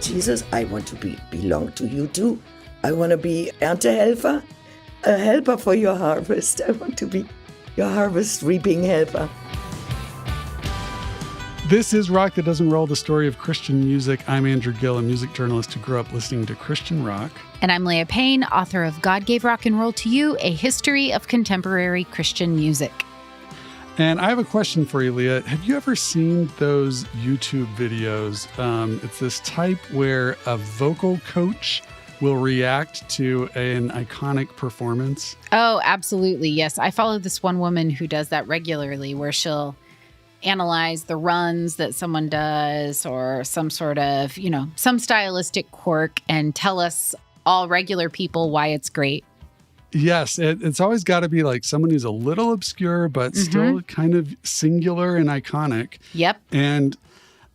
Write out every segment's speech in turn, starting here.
Jesus, I want to belong to you too. I want to be Erntehelfer, a helper for your harvest. I want to be your harvest reaping helper. This is Rock That Doesn't Roll, the story of Christian music. I'm Andrew Gill, a music journalist who grew up listening to Christian rock. And I'm Leah Payne, author of God Gave Rock and Roll to You, a history of contemporary Christian music. And I have a question for you, Leah. Have you ever seen those YouTube videos? It's this type where a vocal coach will react to an iconic performance. Oh, absolutely. Yes. I follow this one woman who does that regularly, where she'll analyze the runs that someone does or some sort of, some stylistic quirk and tell us all regular people why it's great. Yes, it's always got to be like someone who's a little obscure, but still kind of singular and iconic. Yep. And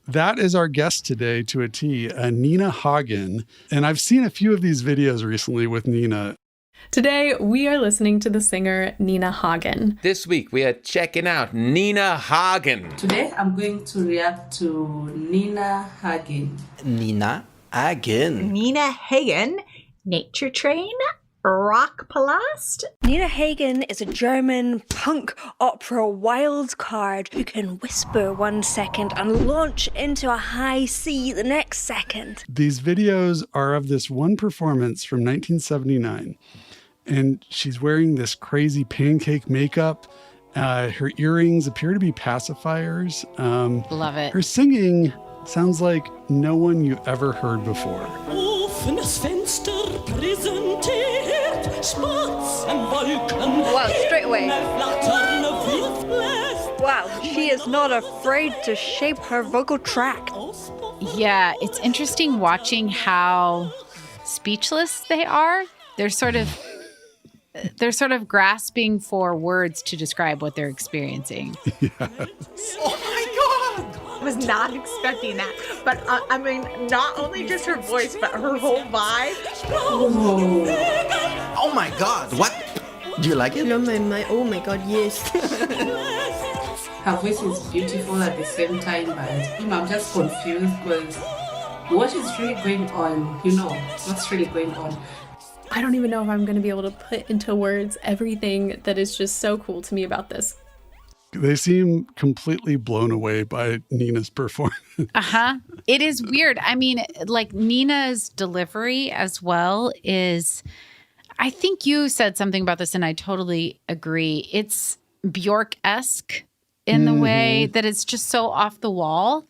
that is our guest today to a T, Nina Hagen. And I've seen a few of these videos recently with Nina. Today, we are listening to the singer Nina Hagen. This week, we are checking out Nina Hagen. Today, I'm going to react to Nina Hagen. Nina Hagen. Nina Hagen, Nature Train, Rock Palast. Nina Hagen is a German punk opera wild card who can whisper 1 second and launch into a high C the next second. These videos are of this one performance from 1979. And she's wearing this crazy pancake makeup. Her earrings appear to be pacifiers. Love it. Her singing sounds like no one you've ever heard before. Wow, straight away. Wow, she is not afraid to shape her vocal track. Yeah, it's interesting watching how speechless they are. They're sort of grasping for words to describe what they're experiencing. Yes. Oh my God! I was not expecting that. But not only just her voice, but her whole vibe. Oh my God, what? Do you like it? Oh my God, yes. Her voice is beautiful at the same time, but I'm just confused because what is really going on? What's really going on? I don't even know if I'm going to be able to put into words everything that is just so cool to me about this. They seem completely blown away by Nina's performance. It is weird. I mean, like Nina's delivery as well is, I think you said something about this and I totally agree. It's Bjork-esque in the way that it's just so off the wall.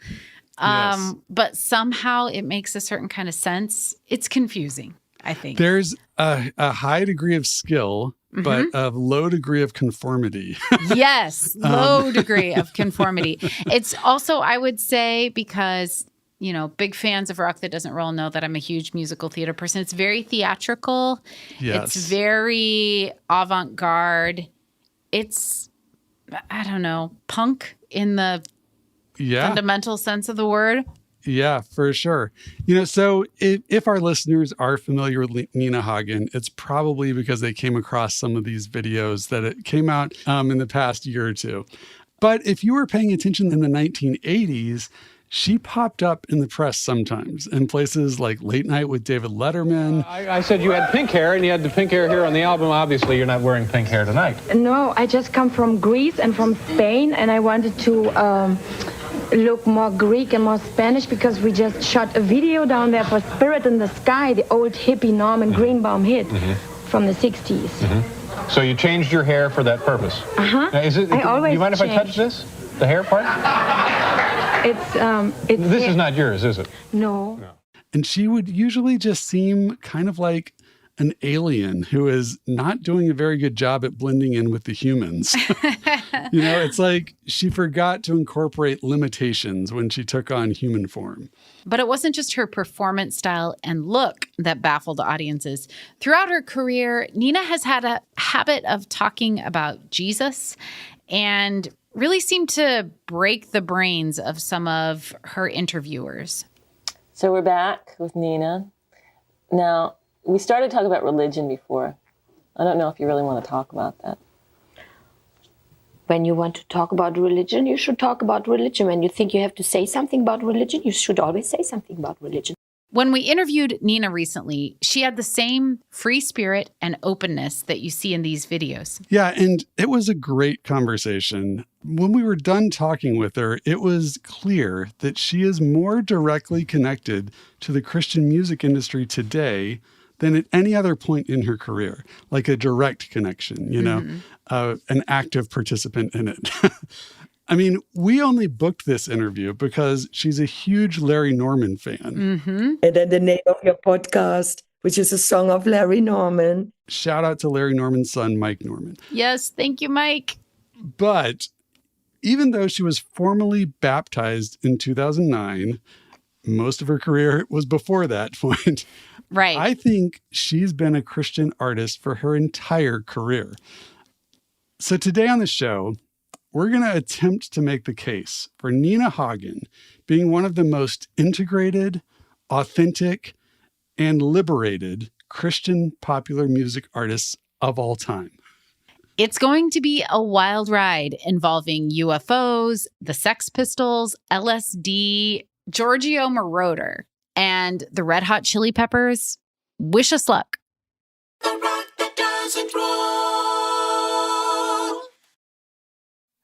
Yes. But somehow it makes a certain kind of sense. It's confusing, I think. There's a high degree of skill, but a low degree of conformity. Yes, low degree of conformity. It's also, I would say, because, big fans of Rock That Doesn't Roll know that I'm a huge musical theater person. It's very theatrical. Yes. It's very avant-garde. It's, I don't know, punk in the fundamental sense of the word. Yeah, for sure. So if our listeners are familiar with Nina Hagen, it's probably because they came across some of these videos that it came out in the past year or two. But if you were paying attention in the 1980s, she popped up in the press sometimes in places like Late Night with David Letterman. I said you had pink hair, and you had the pink hair here on the album. Obviously, you're not wearing pink hair tonight. No, I just come from Greece and from Spain, and I wanted to look more Greek and more Spanish because we just shot a video down there for Spirit in the Sky, the old hippie Norman Greenbaum hit from the 60s. So you changed your hair for that purpose? Now, I always do you mind if I touch this? The hair part? It's this is not yours, is it? No. And she would usually just seem kind of like an alien who is not doing a very good job at blending in with the humans. It's like she forgot to incorporate limitations when she took on human form. But it wasn't just her performance style and look that baffled audiences. Throughout her career, Nina has had a habit of talking about Jesus and really seemed to break the brains of some of her interviewers. So we're back with Nina. Now, we started talking about religion before. I don't know if you really want to talk about that. When you want to talk about religion, you should talk about religion. When you think you have to say something about religion, you should always say something about religion. When we interviewed Nina recently, she had the same free spirit and openness that you see in these videos. Yeah, and it was a great conversation. When we were done talking with her, it was clear that she is more directly connected to the Christian music industry today than at any other point in her career, like a direct connection, an active participant in it. I mean, we only booked this interview because she's a huge Larry Norman fan. And then the name of your podcast, which is a song of Larry Norman. Shout out to Larry Norman's son, Mike Norman. Yes, thank you, Mike. But even though she was formally baptized in 2009, most of her career was before that point. Right. I think she's been a Christian artist for her entire career. So today on the show, we're going to attempt to make the case for Nina Hagen being one of the most integrated, authentic, and liberated Christian popular music artists of all time. It's going to be a wild ride involving UFOs, the Sex Pistols, LSD, Giorgio Moroder, and the Red Hot Chili Peppers. Wish us luck.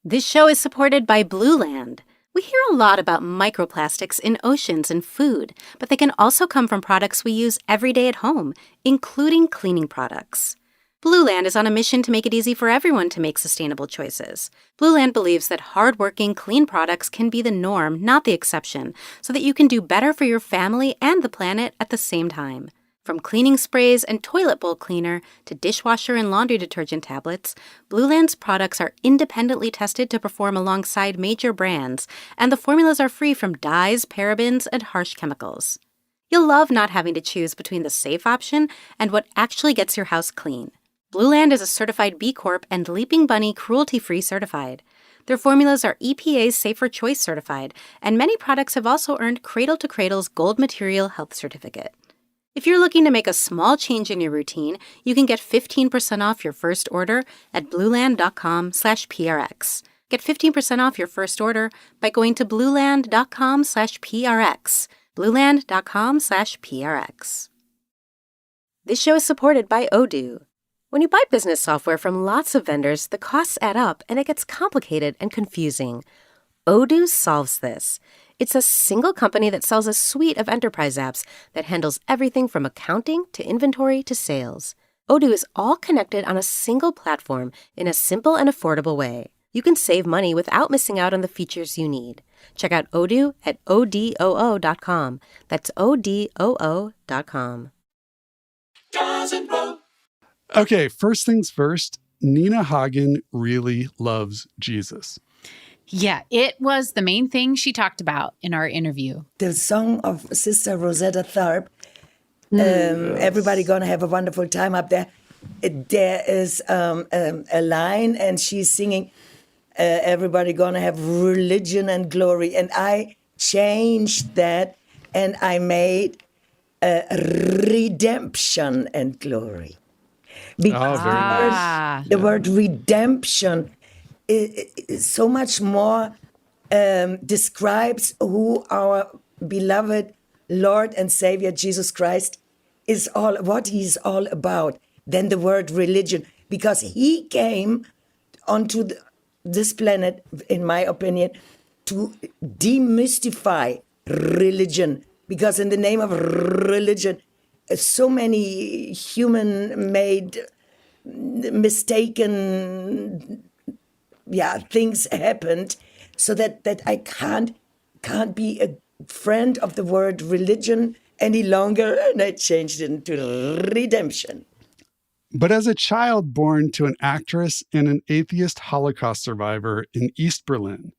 This show is supported by Blue Land. We hear a lot about microplastics in oceans and food, but they can also come from products we use every day at home, including cleaning products. Blue Land is on a mission to make it easy for everyone to make sustainable choices. Blue Land believes that hardworking, clean products can be the norm, not the exception, so that you can do better for your family and the planet at the same time. From cleaning sprays and toilet bowl cleaner to dishwasher and laundry detergent tablets, Blue Land's products are independently tested to perform alongside major brands, and the formulas are free from dyes, parabens, and harsh chemicals. You'll love not having to choose between the safe option and what actually gets your house clean. Blue Land is a certified B Corp and Leaping Bunny cruelty-free certified. Their formulas are EPA's Safer Choice certified, and many products have also earned Cradle to Cradle's Gold Material Health Certificate. If you're looking to make a small change in your routine, you can get 15% off your first order at blueland.com/prx. Get 15% off your first order by going to blueland.com/prx. blueland.com/prx. This show is supported by Odoo. When you buy business software from lots of vendors, the costs add up and it gets complicated and confusing. Odoo solves this. It's a single company that sells a suite of enterprise apps that handles everything from accounting to inventory to sales. Odoo is all connected on a single platform in a simple and affordable way. You can save money without missing out on the features you need. Check out Odoo at odoo.com. That's odoo.com. Okay, first things first, Nina Hagen really loves Jesus. Yeah, it was the main thing she talked about in our interview. The song of Sister Rosetta Tharpe, Everybody Gonna Have a Wonderful Time Up There. There is a line and she's singing, Everybody Gonna Have Religion and Glory. And I changed that and I made redemption and glory. Because the word redemption is so much more describes who our beloved Lord and Savior Jesus Christ is what he's all about than the word religion, because he came onto this planet, in my opinion, to demystify religion, because in the name of religion, so many human-made, mistaken things happened, so that I can't be a friend of the word religion any longer, and I changed it into redemption. But as a child born to an actress and an atheist Holocaust survivor in East Berlin,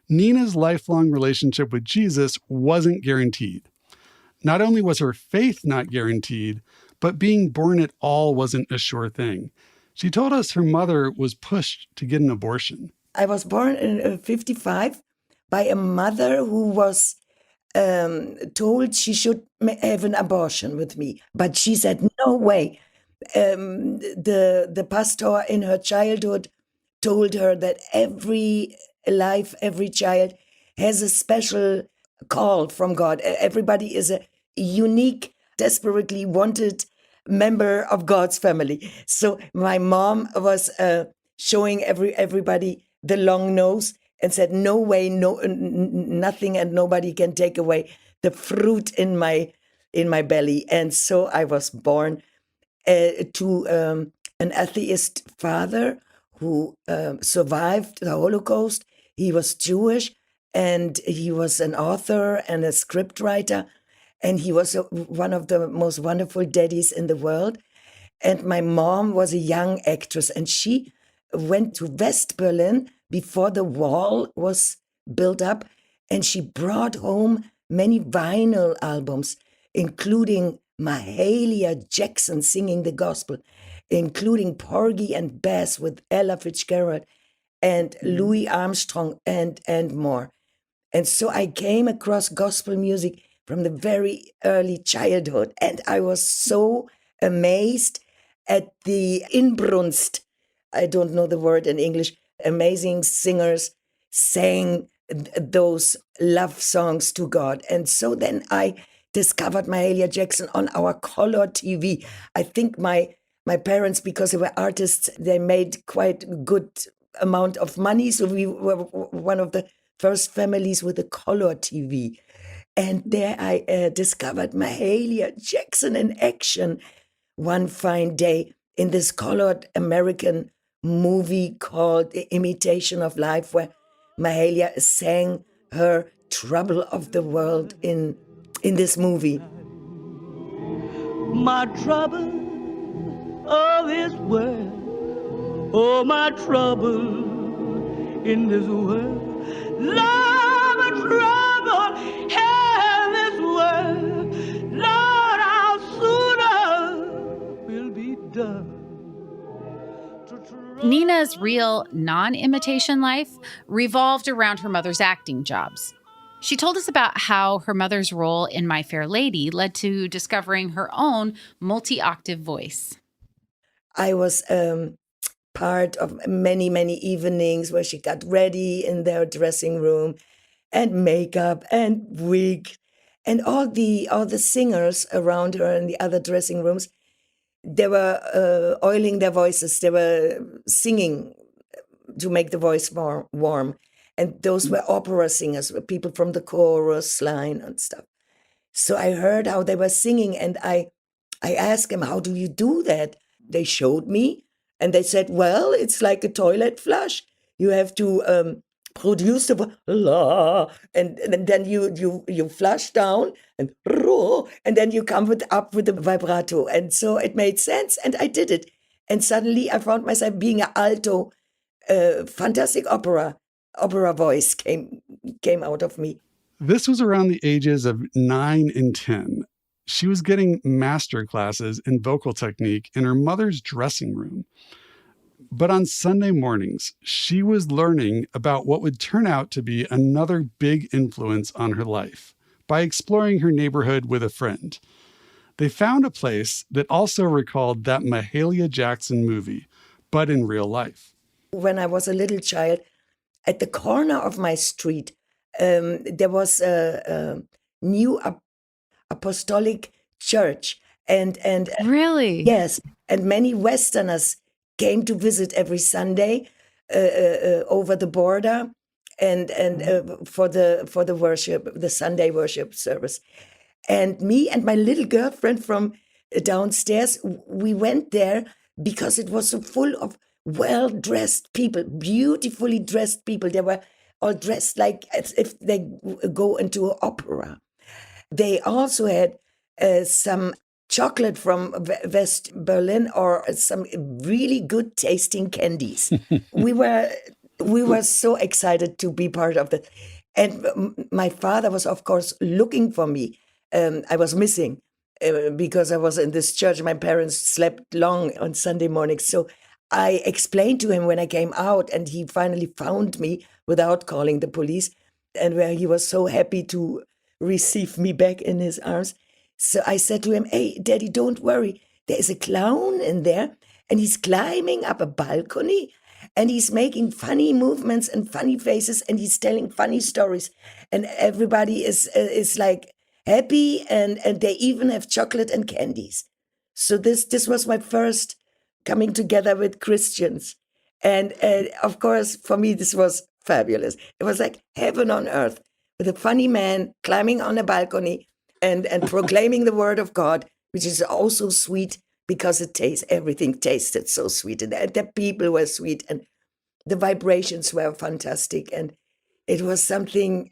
Nina's lifelong relationship with Jesus wasn't guaranteed. Not only was her faith not guaranteed, but being born at all wasn't a sure thing. She told us her mother was pushed to get an abortion. I was born in 1955 by a mother who was told she should have an abortion with me. But she said, no way. The pastor in her childhood told her that every life, every child has a special call from God. Everybody is a unique, desperately wanted member of God's family. So my mom was showing everybody the long nose and said, no way, nothing and nobody can take away the fruit in my belly. And so I was born to an atheist father who survived the Holocaust. He was Jewish and he was an author and a scriptwriter. And he was one of the most wonderful daddies in the world. And my mom was a young actress and she went to West Berlin before the wall was built up. And she brought home many vinyl albums, including Mahalia Jackson singing the gospel, including Porgy and Bess with Ella Fitzgerald and Louis Armstrong and more. And so I came across gospel music from the very early childhood. And I was so amazed at the Inbrunst, I don't know the word in English, amazing singers sang those love songs to God. And so then I discovered Mahalia Jackson on our color TV. I think my parents, because they were artists, they made quite a good amount of money. So we were one of the first families with a color TV. And there I discovered Mahalia Jackson in action one fine day in this colored American movie called The Imitation of Life, where Mahalia sang her Trouble of the World in this movie. My trouble of this world, oh, my trouble in this world, Lord, my trouble in this world, Lord, how sooner will be done. Nina's real non-imitation life revolved around her mother's acting jobs. She told us about how her mother's role in My Fair Lady led to discovering her own multi-octave voice. I was part of many, many evenings where she got ready in their dressing room and makeup and wig and all the singers around her in the other dressing rooms. They were oiling their voices. They were singing to make the voice more warm. And those were opera singers, people from the chorus line and stuff. So I heard how they were singing and I asked them, how do you do that? They showed me and they said, well, it's like a toilet flush. You have to produce the la, and then you flush down and ro, and then you come up with the vibrato. And so it made sense and I did it. And suddenly I found myself being an alto, fantastic opera voice came out of me. This was around the ages of 9 and 10. She was getting master classes in vocal technique in her mother's dressing room. But on Sunday mornings, she was learning about what would turn out to be another big influence on her life by exploring her neighborhood with a friend. They found a place that also recalled that Mahalia Jackson movie, but in real life. When I was a little child, at the corner of my street, there was a new apostolic church. And really? Yes. And many Westerners came to visit every Sunday over the border and for the worship, the Sunday worship service. And me and my little girlfriend from downstairs, we went there because it was so full of well-dressed people, beautifully dressed people. They were all dressed like as if they go into an opera. They also had some chocolate from West Berlin or some really good tasting candies. We were so excited to be part of that. And my father was, of course, looking for me. I was missing because I was in this church. My parents slept long on Sunday mornings. So I explained to him when I came out, and he finally found me without calling the police, and where he was so happy to receive me back in his arms. So I said to him, hey, Daddy, don't worry. There is a clown in there, and he's climbing up a balcony, and he's making funny movements and funny faces, and he's telling funny stories. And everybody is like happy, and they even have chocolate and candies. So this was my first coming together with Christians. And of course, for me, this was fabulous. It was like heaven on earth, with a funny man climbing on a balcony and proclaiming the word of God, which is also sweet because everything tasted so sweet. And the people were sweet, and the vibrations were fantastic. And it was something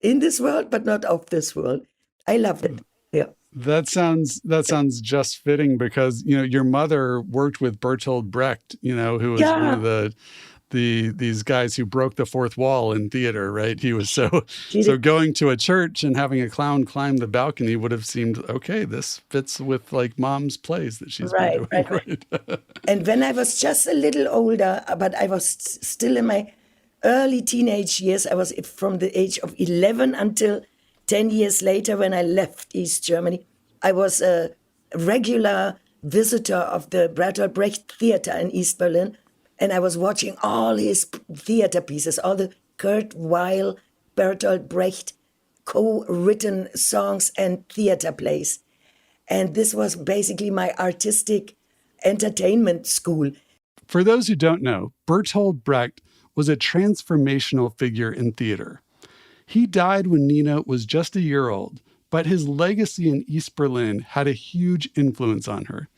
in this world, but not of this world. I loved it. Yeah. That sounds just fitting because, your mother worked with Bertolt Brecht, who was one of these guys who broke the fourth wall in theater, right? He was so going to a church and having a clown climb the balcony would have seemed, okay, this fits with like mom's plays that she's been doing. Right. And when I was just a little older, but I was still in my early teenage years, I was from the age of 11 until 10 years later when I left East Germany, I was a regular visitor of the Bertolt Brecht Theater in East Berlin. And I was watching all his theater pieces, all the Kurt Weill, Bertolt Brecht co-written songs and theater plays. And this was basically my artistic entertainment school. For those who don't know, Bertolt Brecht was a transformational figure in theater. He died when Nina was just a year old, but his legacy in East Berlin had a huge influence on her.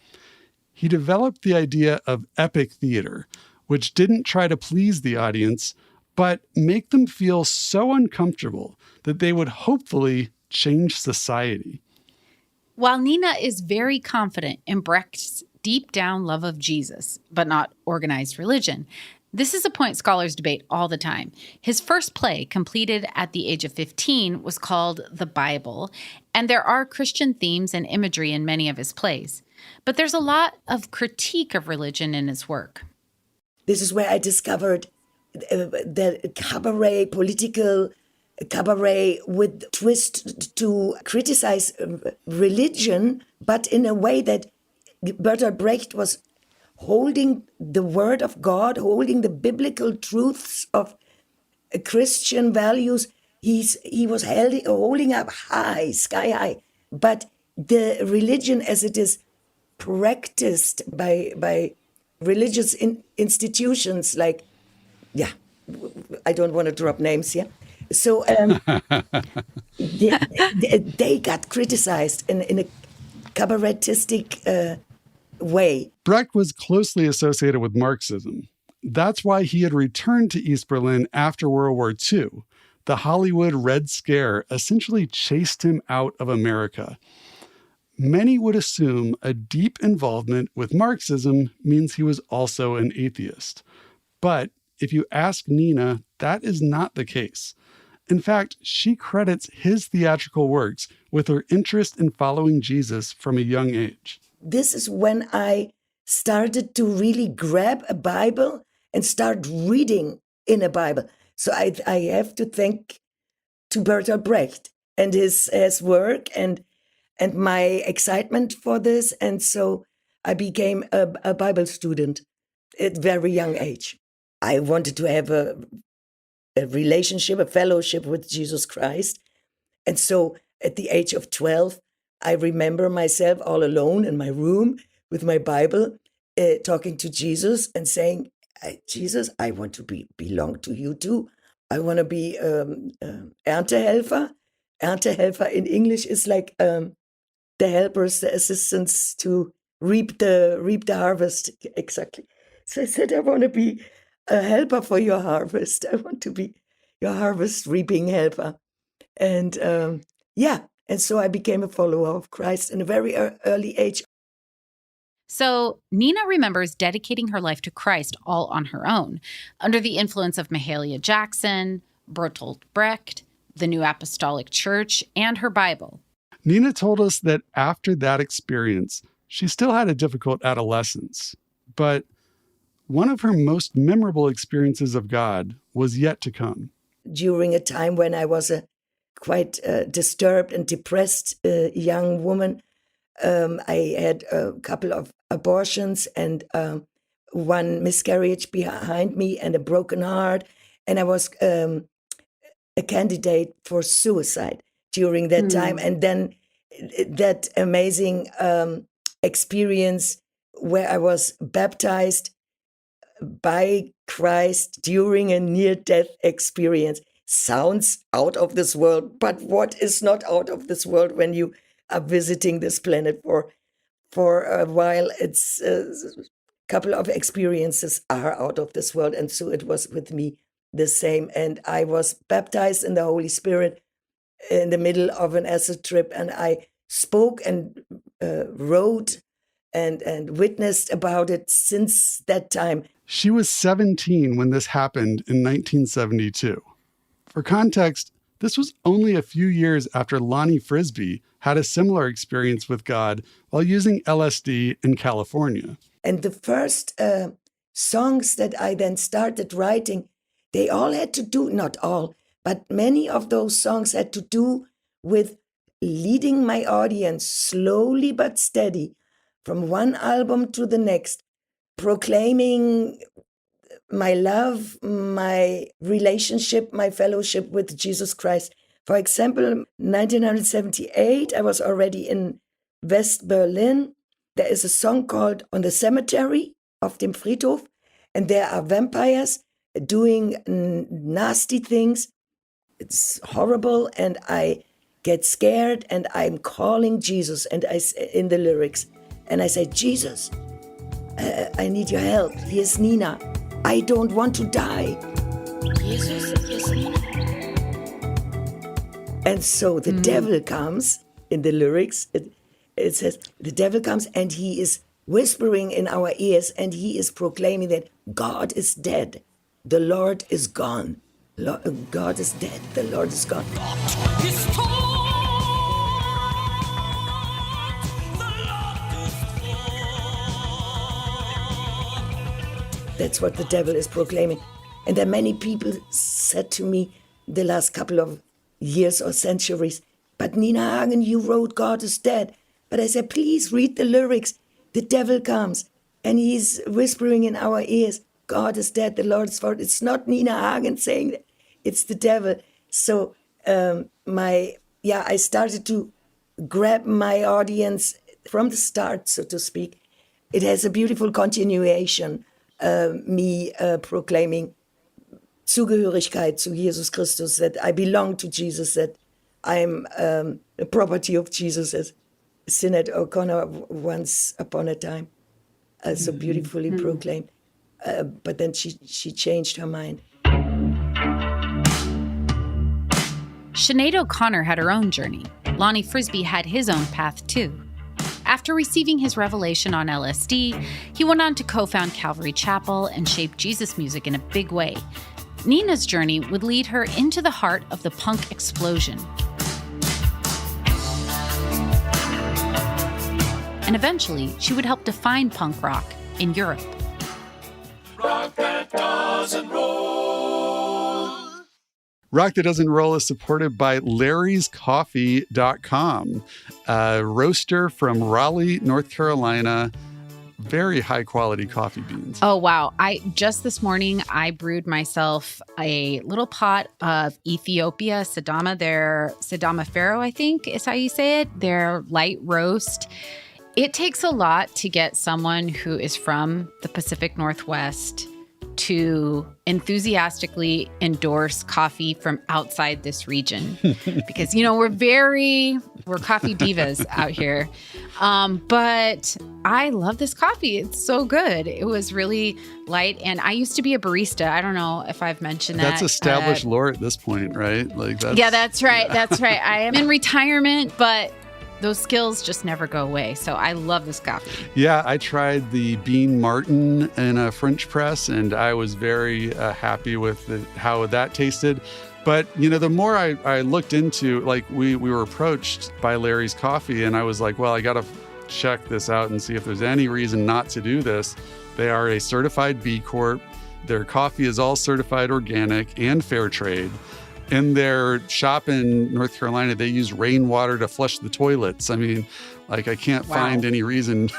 He developed the idea of epic theater, which didn't try to please the audience, but make them feel so uncomfortable that they would hopefully change society. While Nina is very confident in Brecht's deep down love of Jesus, but not organized religion, this is a point scholars debate all the time. His first play, completed at the age of 15, was called The Bible, and there are Christian themes and imagery in many of his plays. But there's a lot of critique of religion in his work. This is where I discovered the cabaret, political cabaret with twist to criticize religion, but in a way that Bertolt Brecht was holding the word of God, holding the biblical truths of Christian values. He was holding up high, sky high, but the religion as it is practiced by religious institutions like, I don't want to drop names here. So they got criticized in a cabaretistic way. Brecht was closely associated with Marxism. That's why he had returned to East Berlin after World War II. The Hollywood Red Scare essentially chased him out of America. Many would assume a deep involvement with Marxism means he was also an atheist. But if you ask Nina, that is not the case. In fact, she credits his theatrical works with her interest in following Jesus from a young age. This is when I started to really grab a Bible and start reading in a Bible. So I have to thank to Bertolt Brecht and his work and my excitement for this. And so I became a Bible student at a very young age. I wanted to have a relationship, a fellowship with Jesus Christ. And so at the age of 12, I remember myself all alone in my room with my Bible, talking to Jesus and saying, Jesus, I want to belong to you too. I want to be Erntehelfer. Erntehelfer in English is like the helpers, the assistants to reap the harvest. Exactly. So I said, I want to be a helper for your harvest. I want to be your harvest reaping helper. And and so I became a follower of Christ in a very early age. So Nina remembers dedicating her life to Christ all on her own, under the influence of Mahalia Jackson, Bertolt Brecht, the New Apostolic Church, and her Bible. Nina told us that after that experience, she still had a difficult adolescence, but one of her most memorable experiences of God was yet to come. During a time when I was a quite disturbed and depressed young woman, I had a couple of abortions and one miscarriage behind me and a broken heart. And I was a candidate for suicide. during that time. And then that amazing experience where I was baptized by Christ during a near-death experience. Sounds out of this world, but what is not out of this world when you are visiting this planet for a while? It's a couple of experiences are out of this world, and so it was with me the same. And I was baptized in the Holy Spirit in the middle of an acid trip, and I spoke and wrote and witnessed about it since that time. She was 17 when this happened in 1972. For context, this was only a few years after Lonnie Frisbee had a similar experience with God while using LSD in California. And the first songs that I then started writing, they all had to do, not all, but many of those songs had to do with leading my audience slowly but steady from one album to the next, proclaiming my love, my relationship, my fellowship with Jesus Christ. For example, 1978, I was already in West Berlin. There is a song called On the Cemetery, auf dem Friedhof, and there are vampires doing nasty things. It's horrible, and I get scared, and I'm calling Jesus, and I in the lyrics, and I say, Jesus, I need your help. Here's Nina. I don't want to die. Jesus, here's Nina. And so the devil comes in the lyrics. It says, the devil comes and he is whispering in our ears and he is proclaiming that God is dead. The Lord is gone. God is dead. The Lord is gone. That's what the devil is proclaiming. And then many people said to me the last couple of years or centuries, but Nina Hagen, you wrote God is dead. But I said, please read the lyrics. The devil comes and he's whispering in our ears, God is dead, the Lord is fought. It's not Nina Hagen saying that, it's the devil. So I started to grab my audience from the start, so to speak. It has a beautiful continuation. Me proclaiming Zugehörigkeit zu Jesus Christus, that I belong to Jesus, that I'm a property of Jesus, as Sinead O'Connor once upon a time so beautifully proclaimed. But then she changed her mind. Sinead O'Connor had her own journey. Lonnie Frisbee had his own path too. After receiving his revelation on LSD, he went on to co-found Calvary Chapel and shape Jesus music in a big way. Nina's journey would lead her into the heart of the punk explosion. And eventually, she would help define punk rock in Europe. Rock that doesn't roll. Rock That Doesn't Roll is supported by Larry'sCoffee.com, a roaster from Raleigh, North Carolina. Very high quality coffee beans. Oh, wow. Just this morning, I brewed myself a little pot of Ethiopia Sidama. Their Sidama Pharaoh, I think is how you say it. Their light roast. It takes a lot to get someone who is from the Pacific Northwest to enthusiastically endorse coffee from outside this region because, we're coffee divas out here. But I love this coffee. It's so good. It was really light. And I used to be a barista. I don't know if I've mentioned that. That's established lore at this point, right? Yeah, that's right. That's right. I am in retirement, but those skills just never go away. So I love this coffee. Yeah, I tried the Bean Martin in a French press, and I was very happy with how that tasted. But, the more I looked into, we were approached by Larry's Coffee, and I was like, well, I got to check this out and see if there's any reason not to do this. They are a certified B Corp. Their coffee is all certified organic and fair trade. In their shop in North Carolina, they use rainwater to flush the toilets. I mean, Like, I can't find any reason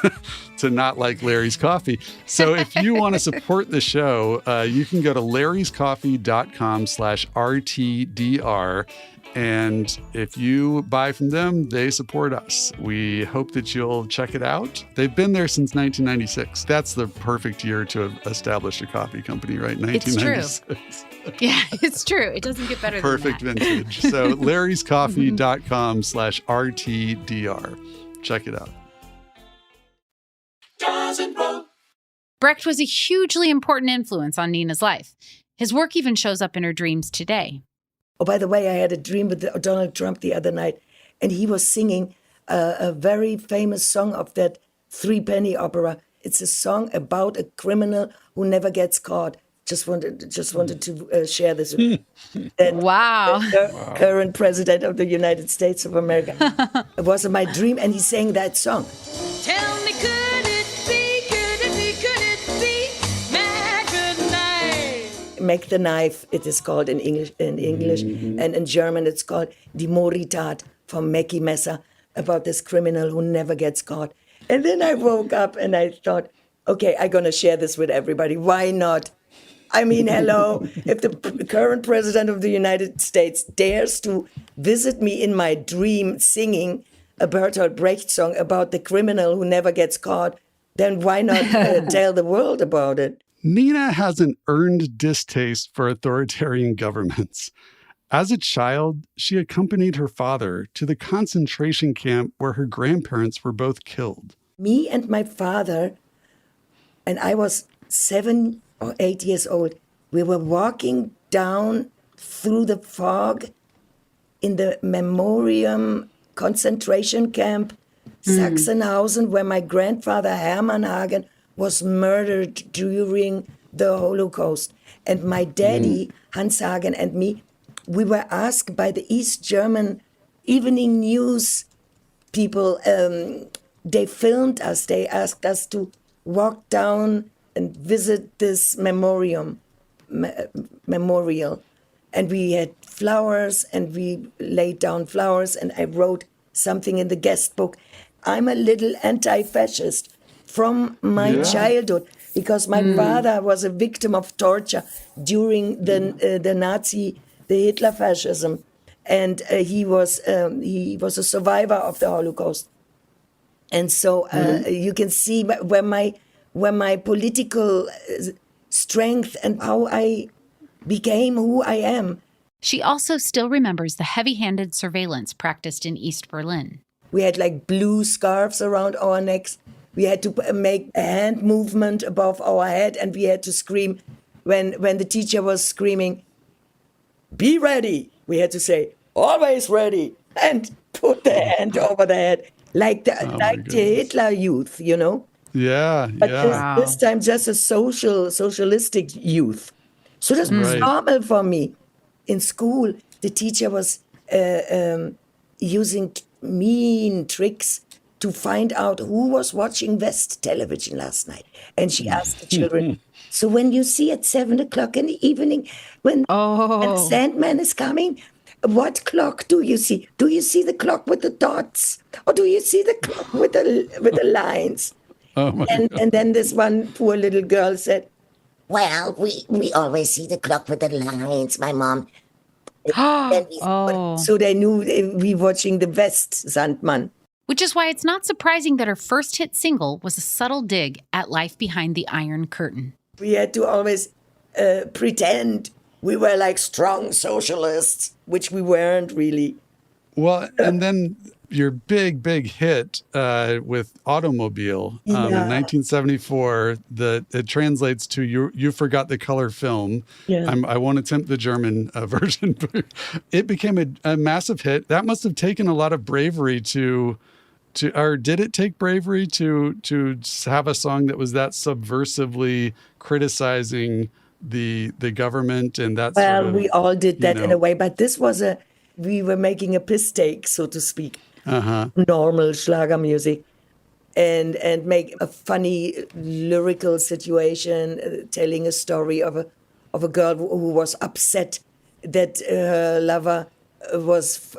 to not like Larry's Coffee. So if you want to support the show, you can go to larryscoffee.com/RTDR. And if you buy from them, they support us. We hope that you'll check it out. They've been there since 1996. That's the perfect year to have established a coffee company, right? 1996. It's true. Yeah, it's true. It doesn't get better Perfect than that. vintage. So larryscoffee.com/RTDR. Check it out. Brecht was a hugely important influence on Nina's life. His work even shows up in her dreams today. Oh, by the way, I had a dream with Donald Trump the other night, and he was singing a very famous song of that three-penny opera. It's a song about a criminal who never gets caught. Just wanted to share this with you. Wow. The current president of the United States of America. It was my dream, and he sang that song. Tell me, could it be, Mac the Knife? Make the Knife, it is called in English, and in German it's called Die Mordtat from Mackie Messer, about this criminal who never gets caught. And then I woke up and I thought, okay, I'm going to share this with everybody. Why not? I mean, hello, if the current president of the United States dares to visit me in my dream singing a Bertolt Brecht song about the criminal who never gets caught, then why not tell the world about it? Nina has an earned distaste for authoritarian governments. As a child, she accompanied her father to the concentration camp where her grandparents were both killed. Me and my father, and I was 7 or 8 years old, we were walking down through the fog in the Memorium concentration camp, Sachsenhausen, where my grandfather Hermann Hagen was murdered during the Holocaust. And my daddy, Hans Hagen, and me, we were asked by the East German evening news people, they filmed us, they asked us to walk down and visit this memorial. And we had flowers, and we laid down flowers, and I wrote something in the guest book. I'm a little anti-fascist from my childhood, because my father was a victim of torture during the Nazi, the Hitler fascism, and he was a survivor of the Holocaust. And so you can see where my political strength and how I became who I am. She also still remembers the heavy-handed surveillance practiced in East Berlin. We had like blue scarves around our necks. We had to make a hand movement above our head, and we had to scream when the teacher was screaming, "Be ready!" We had to say, "Always ready!" and put the hand over the head, like the Hitler youth, you know? Yeah, But this time just a socialistic youth. So this was normal for me. In school, the teacher was using mean tricks to find out who was watching West television last night. And she asked the children, so when you see at 7 o'clock in the evening, when Sandman is coming, what clock do you see? Do you see the clock with the dots? Or do you see the clock with the lines? And then this one poor little girl said, well, we always see the clock with the lines, my mom. So they knew we watching the West Sandman. Which is why it's not surprising that her first hit single was a subtle dig at life behind the Iron Curtain. We had to always pretend we were like strong socialists, which we weren't really. Well, and then your big hit with Automobile in 1974, it translates to You Forgot the Color Film. Yeah. I won't attempt the German version, but it became a massive hit. That must have taken a lot of bravery or did it take bravery to have a song that was that subversively criticizing the government and that sort of, we all did that in a way, but this was we were making a piss take, so to speak. Normal Schlager music, and make a funny lyrical situation, telling a story of a girl who was upset that her lover was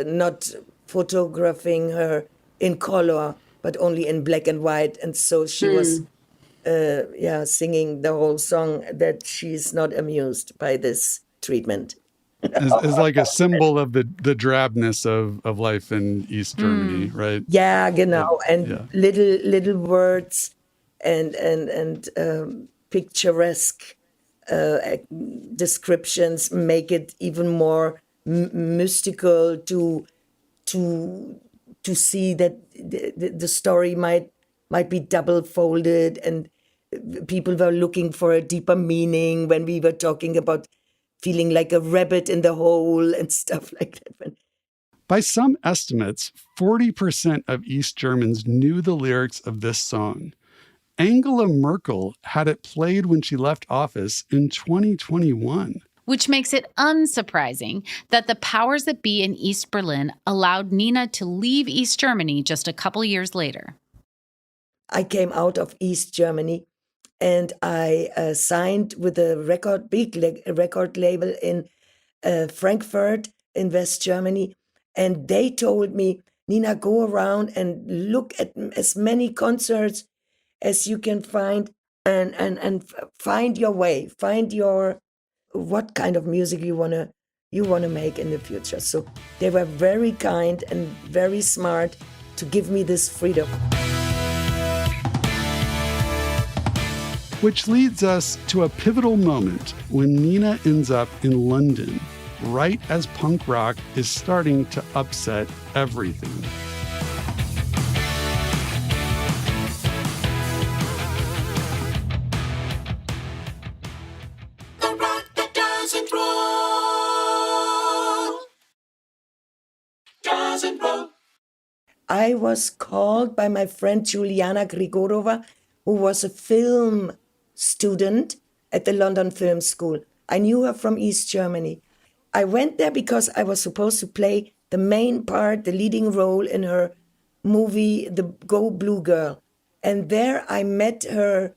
not photographing her in color, but only in black and white. And so she was, singing the whole song that she's not amused by this treatment. Is like a symbol of the drabness of life in East Germany, right? Yeah, genau. And little words and picturesque descriptions make it even more mystical to see that the story might be double folded, and people were looking for a deeper meaning when we were talking about feeling like a rabbit in the hole and stuff like that. By some estimates, 40% of East Germans knew the lyrics of this song. Angela Merkel had it played when she left office in 2021. Which makes it unsurprising that the powers that be in East Berlin allowed Nina to leave East Germany just a couple years later. I came out of East Germany and I signed with a big record label in Frankfurt in West Germany. And they told me, Nina, go around and look at as many concerts as you can find and find your way, find your what kind of music you wanna make in the future. So they were very kind and very smart to give me this freedom. Which leads us to a pivotal moment when Nina ends up in London, right as punk rock is starting to upset everything. I was called by my friend Juliana Grigorova, who was a film student at the London Film School. I knew her from East Germany. I went there because I was supposed to play the main part, the leading role in her movie, The Go Blue Girl. And there I met her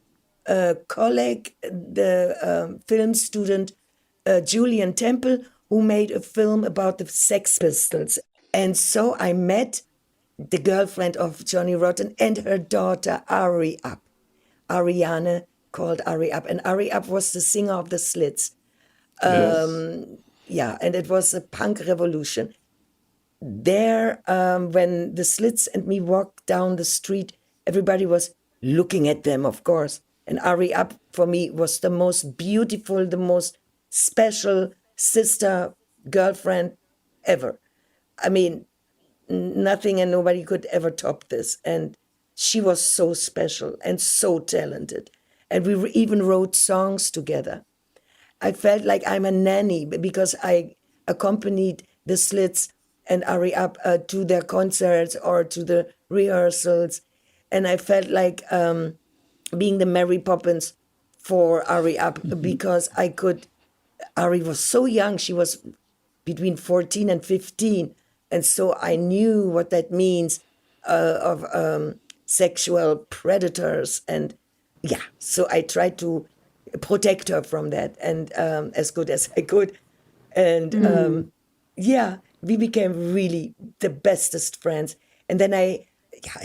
colleague, the film student Julian Temple, who made a film about the Sex Pistols. And so I met the girlfriend of Johnny Rotten and her daughter, Ariane, called Ari Up. And Ari Up was the singer of the Slits. Yeah, and it was a punk revolution. There, when the Slits and me walked down the street, everybody was looking at them, of course. And Ari Up, for me, was the most beautiful, the most special sister, girlfriend ever. I mean, nothing and nobody could ever top this. And she was so special and so talented. And we even wrote songs together. I felt like I'm a nanny because I accompanied the Slits and Ari Up to their concerts or to the rehearsals. And I felt like being the Mary Poppins for Ari Up because Ari was so young. She was between 14 and 15. And so I knew what that means of sexual predators. And yeah, so I tried to protect her from that and as good as I could. And we became really the bestest friends. And then I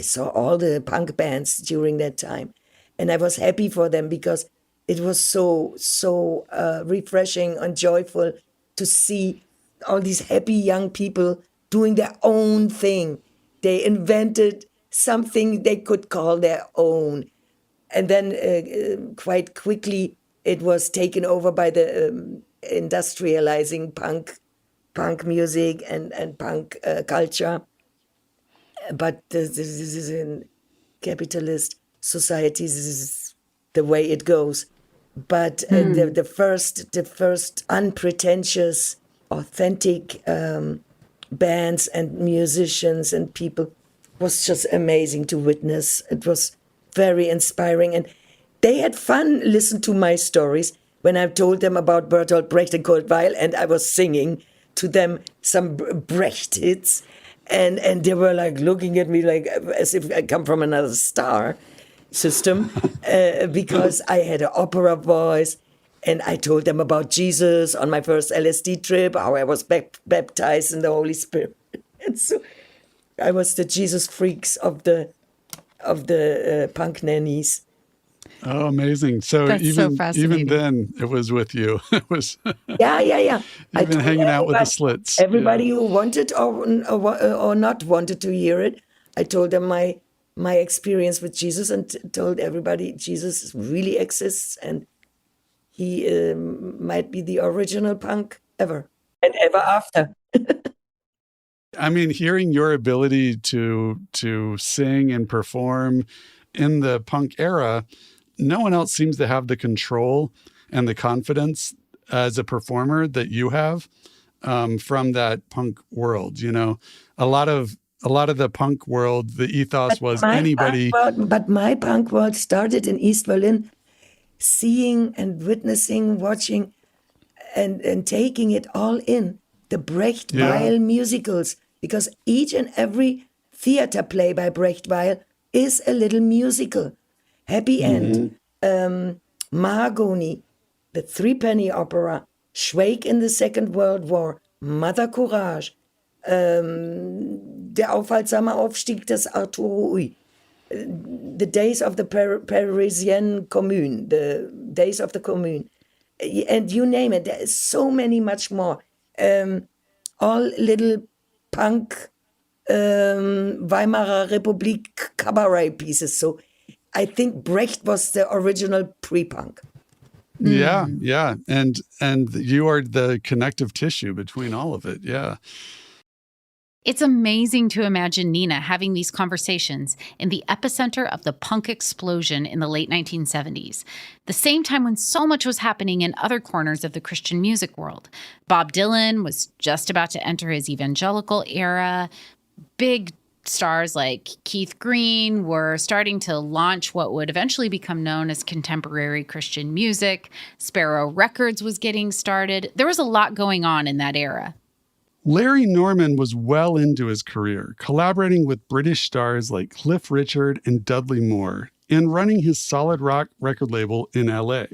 saw all the punk bands during that time. And I was happy for them because it was so refreshing and joyful to see all these happy young people doing their own thing. They invented something they could call their own. And then quite quickly, it was taken over by the industrializing punk music and punk culture. But this is in capitalist societies, this is the way it goes. But the first unpretentious, authentic bands and musicians and people was just amazing to witness. It was very inspiring. And they had fun listening to my stories when I told them about Bertolt Brecht and Kurt Weill, and I was singing to them some Brecht hits. And they were like looking at me like as if I come from another star system because I had an opera voice. And I told them about Jesus on my first LSD trip, how I was baptized in the Holy Spirit. And so I was the Jesus freaks of the punk nannies. Oh, amazing! So That's so even fascinating. then, it was with you. It was. Yeah. You've been hanging out with the Slits. Everybody who wanted or not wanted to hear it, I told them my experience with Jesus, and told everybody Jesus really exists, and he might be the original punk ever and ever after. I mean, hearing your ability to sing and perform in the punk era, no one else seems to have the control and the confidence as a performer that you have from that punk world. You know, a lot of the punk world, the ethos was anybody. But my punk world started in East Berlin, seeing and witnessing, watching, and taking it all in. The Brecht Weil musicals, because each and every theater play by Brecht Weil is a little musical. Happy End, Mahagony, the Threepenny Opera, Schweik in the Second World War, Mother Courage, Der aufhaltsame Aufstieg des Arturo Ui, the Days of the Parisienne Commune, the Days of the Commune, and you name it. There is so many, much more. All little punk Weimarer Republik cabaret pieces. So I think Brecht was the original pre-punk. Yeah. And you are the connective tissue between all of it. Yeah. It's amazing to imagine Nina having these conversations in the epicenter of the punk explosion in the late 1970s, the same time when so much was happening in other corners of the Christian music world. Bob Dylan was just about to enter his evangelical era. Big stars like Keith Green were starting to launch what would eventually become known as contemporary Christian music. Sparrow Records was getting started. There was a lot going on in that era. Larry Norman was well into his career, collaborating with British stars like Cliff Richard and Dudley Moore, and running his solid rock record label in LA.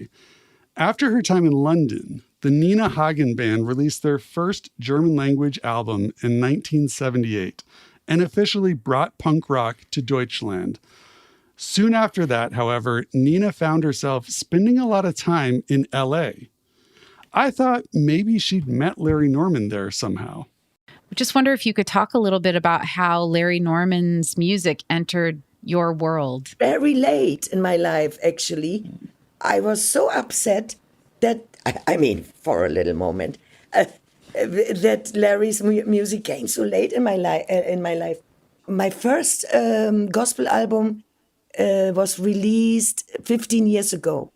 After her time in London, the Nina Hagen Band released their first German-language album in 1978 and officially brought punk rock to Deutschland. Soon after that, however, Nina found herself spending a lot of time in LA. I thought maybe she'd met Larry Norman there somehow. Just wonder if you could talk a little bit about how Larry Norman's music entered your world. Very late in my life, actually. I was so upset that, I mean, for a little moment, that Larry's music came so late in my life. My first gospel album was released 15 years ago.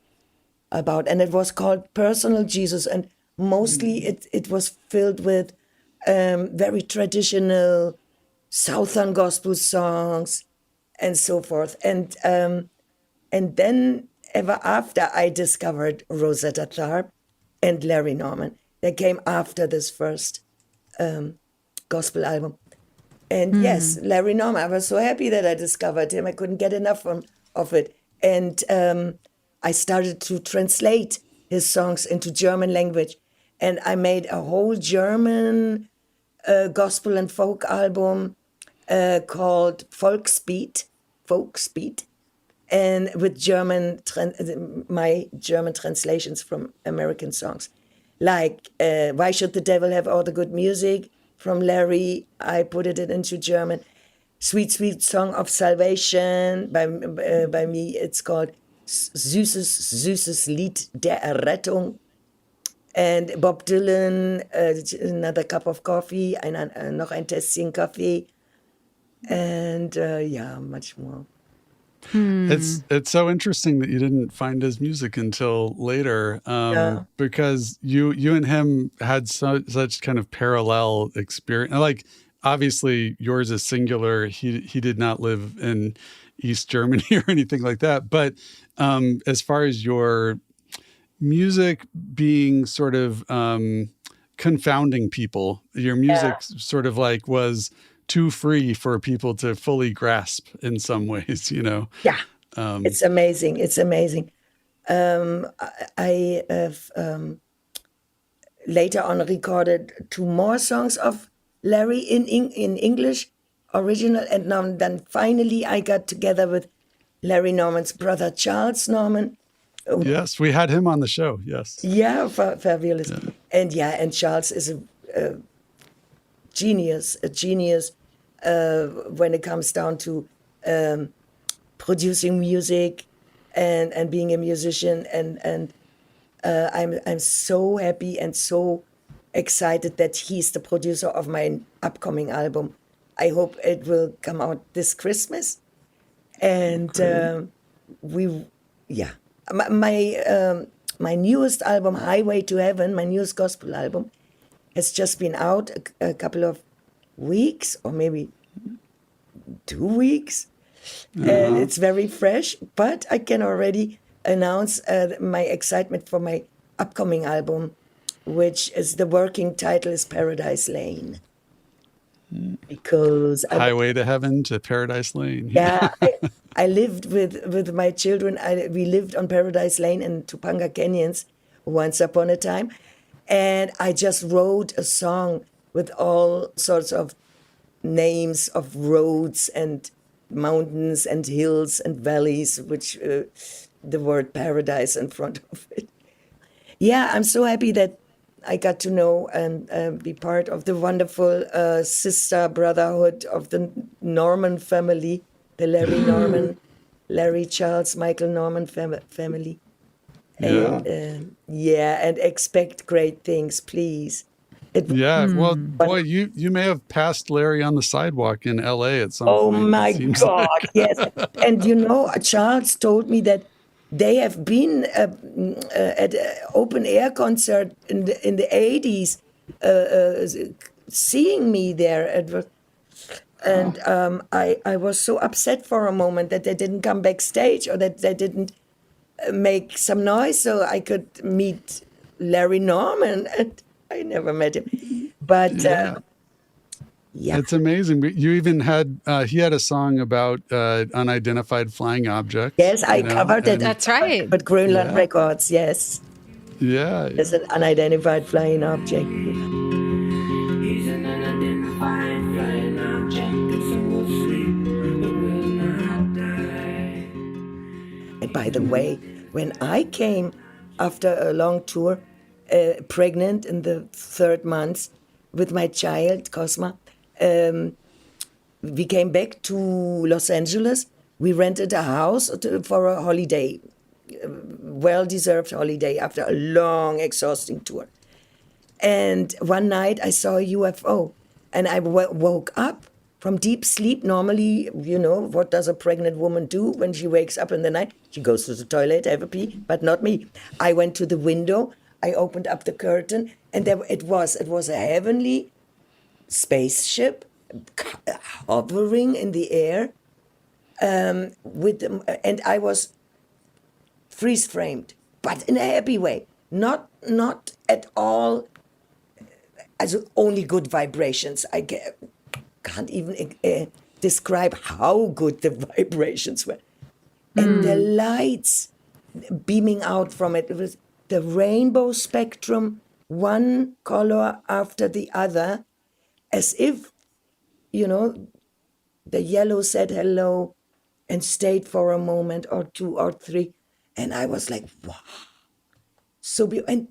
And it was called Personal Jesus, and mostly it was filled with very traditional Southern gospel songs and so forth. And then ever after, I discovered Rosetta Tharpe and Larry Norman. They came after this first gospel album. And yes, Larry Norman, I was so happy that I discovered him. I couldn't get enough of it. And I started to translate his songs into German language. And I made a whole German gospel and folk album called Folksbeat, and with my German translations from American songs. Like Why Should the Devil Have All the Good Music from Larry, I put it into German. Sweet, Sweet Song of Salvation, by me, it's called Süßes Lied der Errettung. And Bob Dylan, Another Cup of Coffee, noch ein Tässchen Kaffee. And much more. It's so interesting that you didn't find his music until later, because you and him had such kind of parallel experience. Like, obviously, yours is singular. He did not live in East Germany or anything like that. But as far as your music being sort of confounding people, your music sort of like was too free for people to fully grasp in some ways, you know? Yeah, it's amazing. It's amazing. I have later on recorded 2 more songs of Larry in English original. And now, then finally I got together with Larry Norman's brother, Charles Norman. Yes, we had him on the show. Yes. Yeah, fabulous. Yeah. And Charles is a genius when it comes down to producing music and being a musician. And I'm so happy and so excited that he's the producer of my upcoming album. I hope it will come out this Christmas. And my newest album, Highway to Heaven, my newest gospel album, has just been out a couple of weeks, or maybe 2 weeks. And it's very fresh, but I can already announce my excitement for my upcoming album, which is the working title is Paradise Lane. Because Highway to Heaven to Paradise Lane. Yeah, I lived with my children. We lived on Paradise Lane in Topanga Canyons once upon a time. And I just wrote a song with all sorts of names of roads and mountains and hills and valleys, which the word paradise in front of it. Yeah, I'm so happy that I got to know and be part of the wonderful sister brotherhood of the Norman family, the Larry Norman, Larry Charles Michael Norman family. Yeah. And and expect great things, please. Well, boy, you may have passed Larry on the sidewalk in LA at some point. Oh my God, yes. And Charles told me that they have been at an open air concert in the 80s, seeing me there. And I was so upset for a moment that they didn't come backstage or that they didn't make some noise so I could meet Larry Norman. And I never met him. But it's amazing. You even had, he had a song about unidentified flying objects. Yes, I covered it. That's right. But Greenland Records, yes. Yeah. It's an unidentified flying object. He's an unidentified flying object that's asleep but will not die. And by the way, when I came after a long tour, pregnant in the 3rd month with my child, Cosma, we came back to Los Angeles. We rented a house for a holiday, well-deserved holiday after a long, exhausting tour. And one night I saw a UFO, and I woke up from deep sleep. Normally, what does a pregnant woman do when she wakes up in the night? She goes to the toilet, have a pee, but not me. I went to the window, I opened up the curtain, and there it was a heavenly spaceship hovering in the air, and I was freeze-framed, but in a happy way. Not at all as only good vibrations. I can't even describe how good the vibrations were. And the lights beaming out from it, it was the rainbow spectrum, one color after the other, as if, the yellow said hello and stayed for a moment or 2 or 3. And I was like, wow. So beautiful. And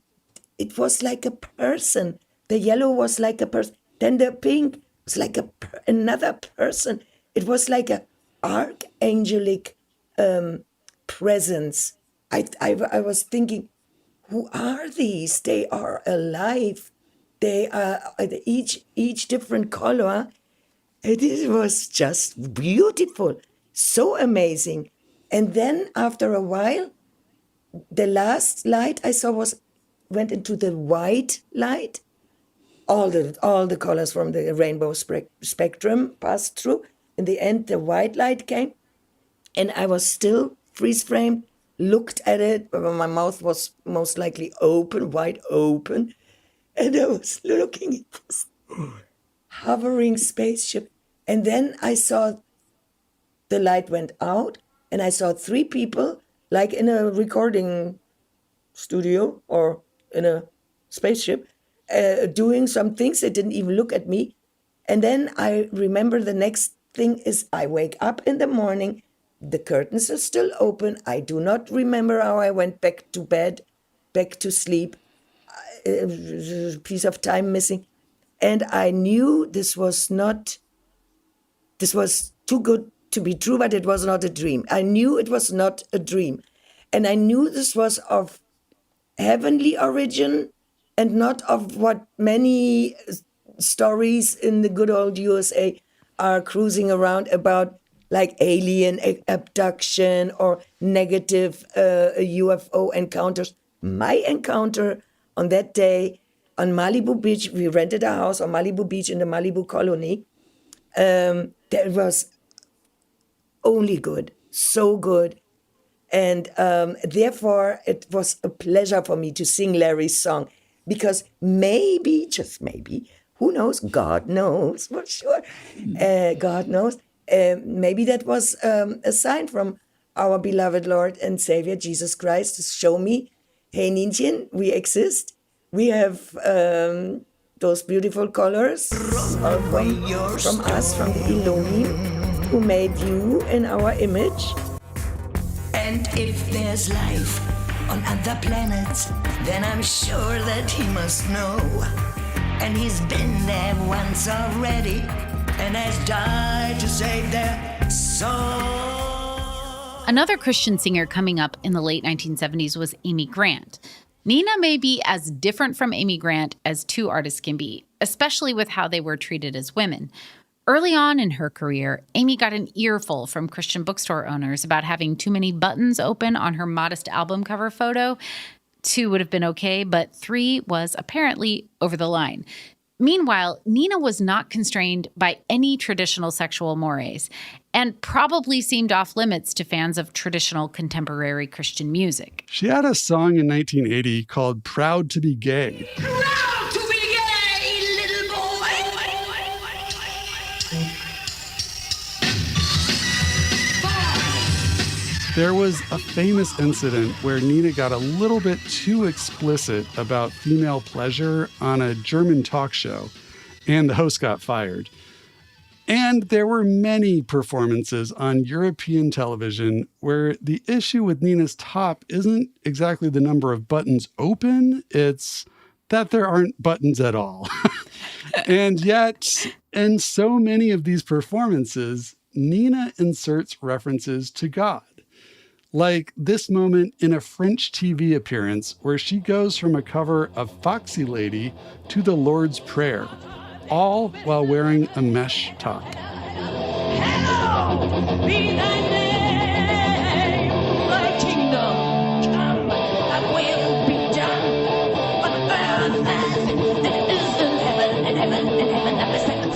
it was like a person. The yellow was like a person. Then the pink was like another person. It was like an archangelic presence. I was thinking, who are these? They are alive. They are each different color. It was just beautiful, so amazing. And then after a while, the last light I saw went into the white light. All the colors from the rainbow spectrum passed through. In the end, the white light came, and I was still freeze-framed, looked at it. My mouth was most likely open, wide open, and I was looking at this hovering spaceship. And then I saw the light went out, and I saw 3 people, like in a recording studio or in a spaceship, doing some things. They didn't even look at me. And then I remember the next thing is I wake up in the morning, the curtains are still open. I do not remember how I went back to bed, back to sleep, a piece of time missing. And I knew this was too good to be true, but it was not a dream. I knew it was not a dream. And I knew this was of heavenly origin and not of what many stories in the good old USA are cruising around about, like alien abduction or negative UFO encounters. My encounter on that day on Malibu Beach, we rented a house on Malibu Beach in the Malibu colony. That was only good, so good. And therefore, it was a pleasure for me to sing Larry's song, because maybe, just maybe, who knows? God knows for sure. God knows. Maybe that was a sign from our beloved Lord and Savior Jesus Christ to show me, hey, Ninchen, we exist. We have those beautiful colors from us, from the Elohim, who made you in our image. And if there's life on other planets, then I'm sure that he must know. And he's been there once already, and has died to save their soul. Another Christian singer coming up in the late 1970s was Amy Grant. Nina may be as different from Amy Grant as two artists can be, especially with how they were treated as women. Early on in her career, Amy got an earful from Christian bookstore owners about having too many buttons open on her modest album cover photo. 2 would have been okay, but 3 was apparently over the line. Meanwhile, Nina was not constrained by any traditional sexual mores and probably seemed off limits to fans of traditional contemporary Christian music. She had a song in 1980 called Proud to be Gay. Proud to be gay, little boy. There was a famous incident where Nina got a little bit too explicit about female pleasure on a German talk show, and the host got fired. And there were many performances on European television where the issue with Nina's top isn't exactly the number of buttons open, it's that there aren't buttons at all. And yet, in so many of these performances, Nina inserts references to God. Like this moment in a French TV appearance where she goes from a cover of Foxy Lady to the Lord's Prayer, all while wearing a mesh top. Hello, be thy name, thy kingdom come, thy will be done on earth as it is in heaven, and heaven, and heaven, and the second.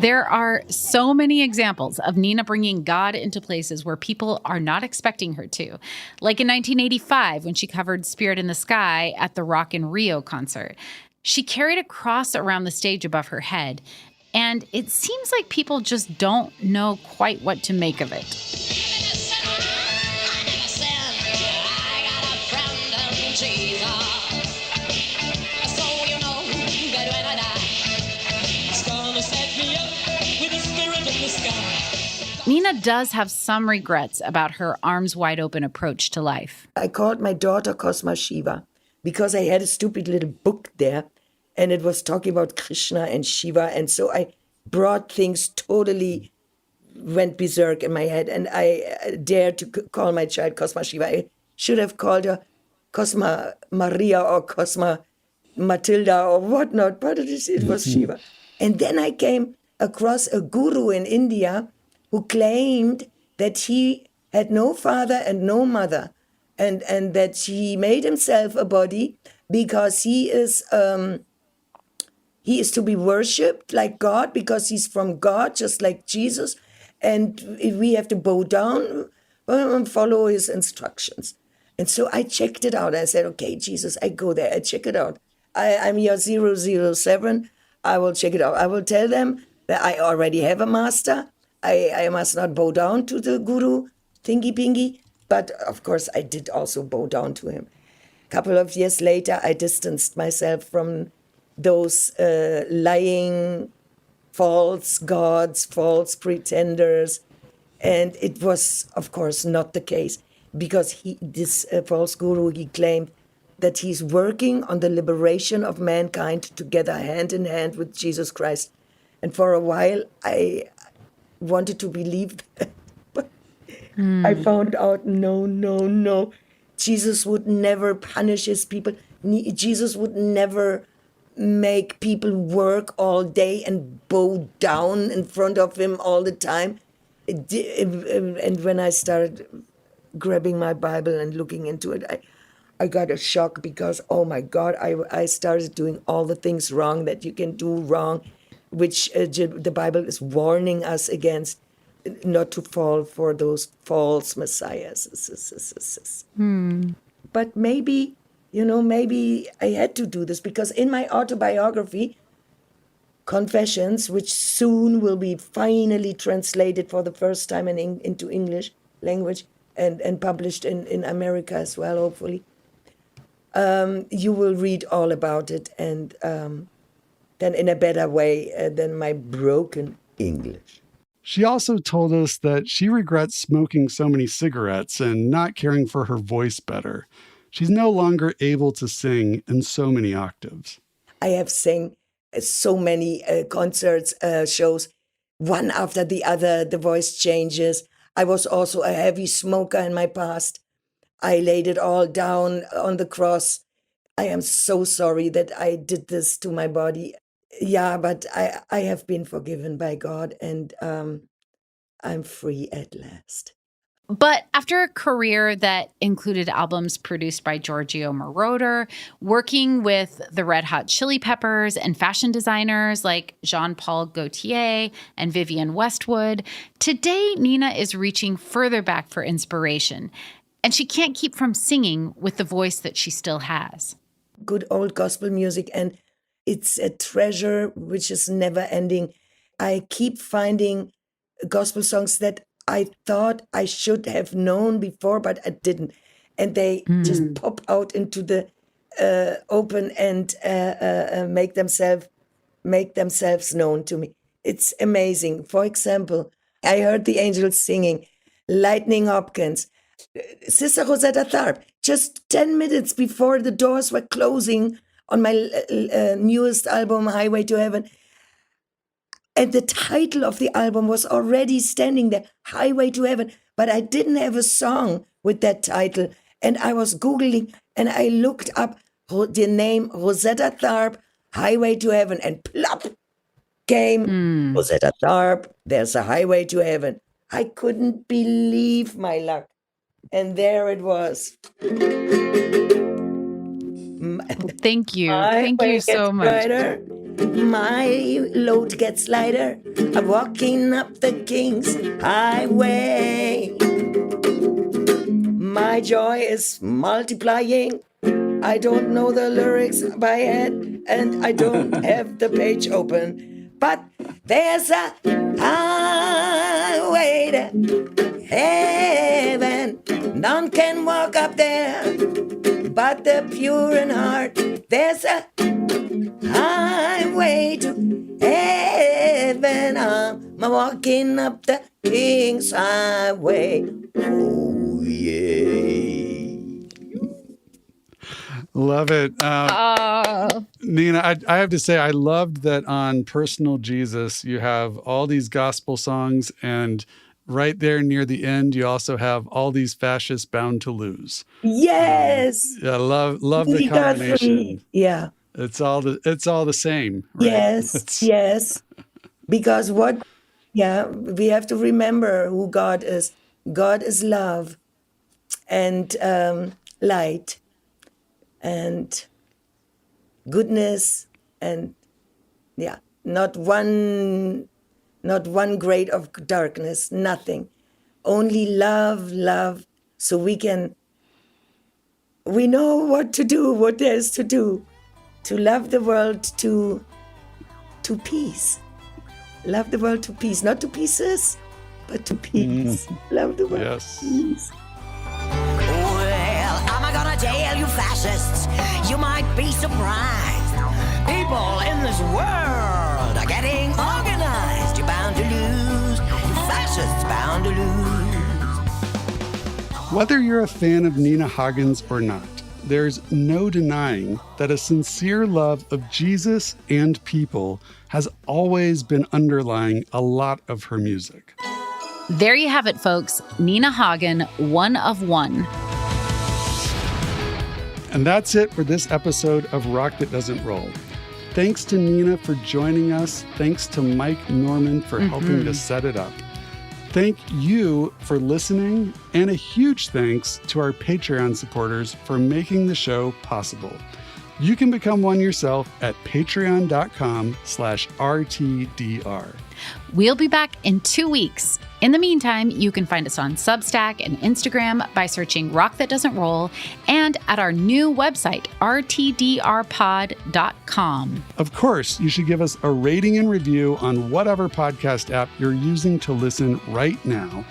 There are so many examples of Nina bringing God into places where people are not expecting her to. Like in 1985, when she covered Spirit in the Sky at the Rock in Rio concert. She carried a cross around the stage above her head, and it seems like people just don't know quite what to make of it. Nina does have some regrets about her arms wide open approach to life. I called my daughter Cosma Shiva because I had a stupid little book there and it was talking about Krishna and Shiva. And so I brought things totally went berserk in my head, and I dared to call my child Cosma Shiva. I should have called her Cosma Maria or Cosma Matilda or whatnot, but it was Shiva. And then I came across a guru in India who claimed that he had no father and no mother, and that he made himself a body because he is to be worshipped like God because he's from God, just like Jesus, and we have to bow down and follow his instructions. And so I checked it out. I said, okay, Jesus, I go there. I check it out. I'm your 007. I will check it out. I will tell them that I already have a master. I must not bow down to the guru, thingy-pingy. But of course, I did also bow down to him. A couple of years later, I distanced myself from those lying false gods, false pretenders. And it was, of course, not the case, because this false guru, he claimed that he's working on the liberation of mankind together hand in hand with Jesus Christ. And for a while, I wanted to believe that. But I found out, no. Jesus would never punish his people. Jesus would never make people work all day and bow down in front of him all the time. And when I started grabbing my Bible and looking into it, I got a shock, because, oh my God, I started doing all the things wrong that you can do wrong, which the Bible is warning us against, not to fall for those false messiahs. But maybe I had to do this, because in my autobiography, Confessions, which soon will be finally translated for the first time into English language and published in America as well, hopefully, you will read all about it, and then in a better way than my broken English. She also told us that she regrets smoking so many cigarettes and not caring for her voice better. She's no longer able to sing in so many octaves. I have sang so many concerts, shows, one after the other. The voice changes. I was also a heavy smoker in my past. I laid it all down on the cross. I am so sorry that I did this to my body. Yeah, but I have been forgiven by God, and I'm free at last. But after a career that included albums produced by Giorgio Moroder, working with the Red Hot Chili Peppers, and fashion designers like Jean-Paul Gaultier and Vivienne Westwood, today Nina is reaching further back for inspiration. And she can't keep from singing with the voice that she still has. Good old gospel music, and it's a treasure which is never ending. I keep finding gospel songs that I thought I should have known before, but I didn't. And they just pop out into the open and make themselves known to me. It's amazing. For example, I heard the angels singing Lightning Hopkins, Sister Rosetta Tharpe, just 10 minutes before the doors were closing on my newest album, Highway to Heaven. And the title of the album was already standing there, Highway to Heaven. But I didn't have a song with that title. And I was Googling, and I looked up the name Rosetta Tharpe, Highway to Heaven, and plop came Rosetta Tharpe, there's a Highway to Heaven. I couldn't believe my luck. And there it was. Thank you. Thank you so much. Brighter, my load gets lighter. I'm walking up the King's Highway. My joy is multiplying. I don't know the lyrics by head, and I don't have the page open. But there's a highway to heaven. None can walk up there but the pure in heart. There's a highway to heaven. I'm walking up the King's Highway. Oh, yeah. Love it. Nina, I have to say, I loved that on Personal Jesus, you have all these gospel songs, and right there near the end, you also have all these fascists bound to lose. Yes. Yeah, love the combination. Yeah. It's all the same. Right? Yes. Yes. Because we have to remember who God is. God is love and light and goodness, and not one grade of darkness, nothing. Only love, so we know what to do, what there is to do, to love the world to peace. Love the world to peace, not to pieces, but to peace. Love the world to peace. Well, am I gonna tell you fascists? You might be surprised. People in this world are getting organized. he's just bound to lose. Whether you're a fan of Nina Hagen's or not, there's no denying that a sincere love of Jesus and people has always been underlying a lot of her music. There you have it, folks. Nina Hagen, one of one. And that's it for this episode of Rock That Doesn't Roll. Thanks to Nina for joining us. Thanks to Mike Norman for helping to set it up. Thank you for listening, and a huge thanks to our Patreon supporters for making the show possible. You can become one yourself at patreon.com/RTDR. We'll be back in 2 weeks. In the meantime, you can find us on Substack and Instagram by searching Rock That Doesn't Roll and at our new website, rtdrpod.com. Of course, you should give us a rating and review on whatever podcast app you're using to listen right now.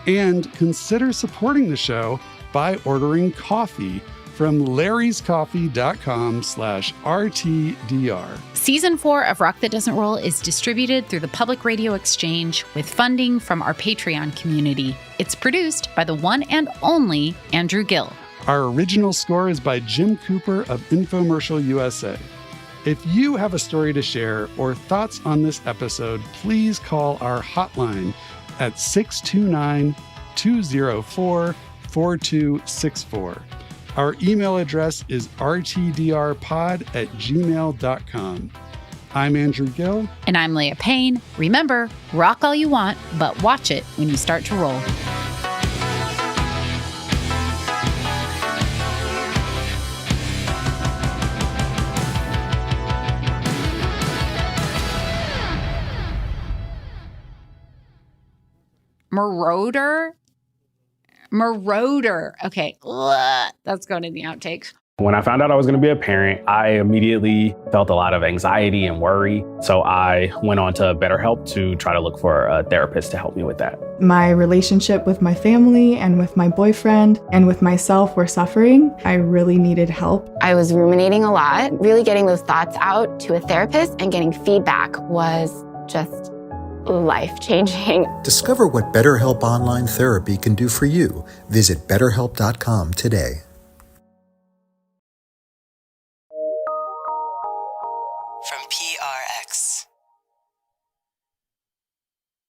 And consider supporting the show by ordering coffee from larryscoffee.com/RTDR. Season 4 of Rock That Doesn't Roll is distributed through the Public Radio Exchange with funding from our Patreon community. It's produced by the one and only Andrew Gill. Our original score is by Jim Cooper of Infomercial USA. If you have a story to share or thoughts on this episode, please call our hotline at 629-204-4264. Our email address is rtdrpod@gmail.com. I'm Andrew Gill. And I'm Leah Payne. Remember, rock all you want, but watch it when you start to roll. Marauder. Okay. That's going in the outtakes. When I found out I was going to be a parent, I immediately felt a lot of anxiety and worry. So I went on to BetterHelp to try to look for a therapist to help me with that. My relationship with my family and with my boyfriend and with myself were suffering. I really needed help. I was ruminating a lot. Really getting those thoughts out to a therapist and getting feedback was just life-changing. Discover what BetterHelp Online Therapy can do for you. Visit BetterHelp.com today. From PRX.